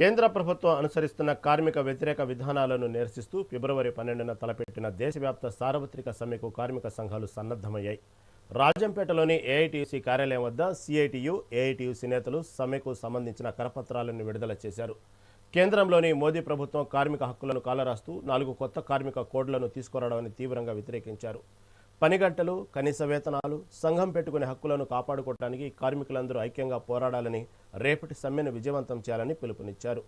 కేంద్ర ప్రభుత్వం అనుసరిస్తున్న కార్మిక వ్యతిరేక విధానాలను నిరసిస్తూ ఫిబ్రవరి 12న తలపెట్టిన దేశవ్యాప్త సార్వత్రిక సమ్మెకు కార్మిక సంఘాలు సన్నద్ధమయ్యాయి. రాజంపేటలోని ఏఐటీయూసీ కార్యాలయం వద్ద సిఐటియు, ఏఐటీయూసీ నేతలు సమ్మెకు సంబంధించిన కరపత్రాలను విడుదల చేశారు. కేంద్రంలోని మోదీ ప్రభుత్వం కార్మిక హక్కులను కాలరాస్తూ 4 కొత్త కార్మిక కోడ్లను తీసుకురావడాన్ని తీవ్రంగా వ్యతిరేకించారు. పని గంటలు, కనీస వేతనాలు, సంఘం పెట్టుకునే హక్కులను కాపాడుకోవడానికి కార్మికులందరూ ఐక్యంగా పోరాడాలని, రేపటి సమ్మెను విజయవంతం చేయాలని పిలుపునిచ్చారు.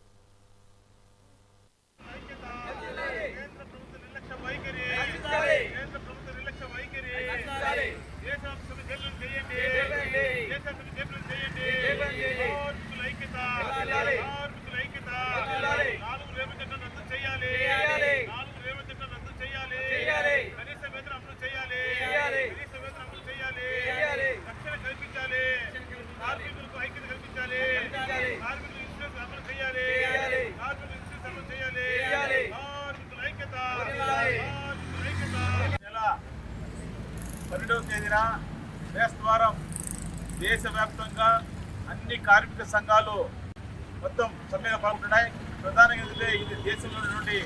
బేస్తవారం దేశవ్యాప్తంగా అన్ని కార్మిక సంఘాలు మొత్తం సమ్మెగా పాల్గొంటున్నాయి. ప్రధానంగా ఇది దేశంలో ఉన్నటువంటి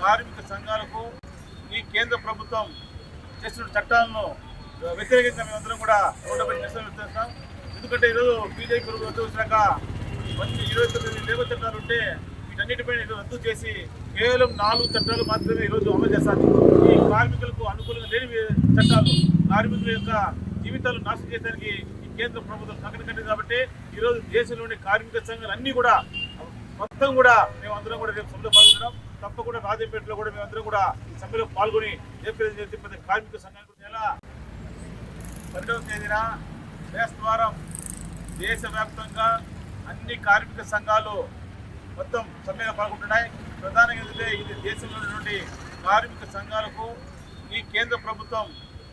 కార్మిక సంఘాలకు ఈ కేంద్ర ప్రభుత్వం చేస్తున్న చట్టాలను వ్యతిరేకంగా మేమందరం కూడా రోడ్డుపై నిరసన వ్యక్తం. ఎందుకంటే ఈరోజు బీజేపీ ప్రభుత్వం శాఖ 29 లేబర్ చట్టాలు ఉంటే వీటన్నిటిపై రద్దు చేసి కేవలం 4 చట్టాలు మాత్రమే ఈరోజు అమలు చేస్తారు. ఈ కార్మికులకు అనుకూలంగా లేని చట్టాలు కార్మికుల యొక్క జీవితాలు నాశనం చేయడానికి ఈ కేంద్ర ప్రభుత్వం కంకణం కాబట్టి ఈరోజు దేశంలోని కార్మిక సంఘాలు అన్నీ కూడా మొత్తం కూడా మేమందరం కూడా రేపు సమ్మెలో పాల్గొనడం, తప్పకుండా రాజంపేటలో కూడా మేమందరం కూడా ఈ సమ్మెలో పాల్గొని రేపు కార్మిక సంఘాలు నెల 12వ తేదీన బేస్తవారం దేశవ్యాప్తంగా అన్ని కార్మిక సంఘాలు మొత్తం సమ్మెగా పాల్గొంటున్నాయి. ప్రధానంగా ఇది దేశంలో ఉన్నటువంటి కార్మిక సంఘాలకు ఈ కేంద్ర ప్రభుత్వం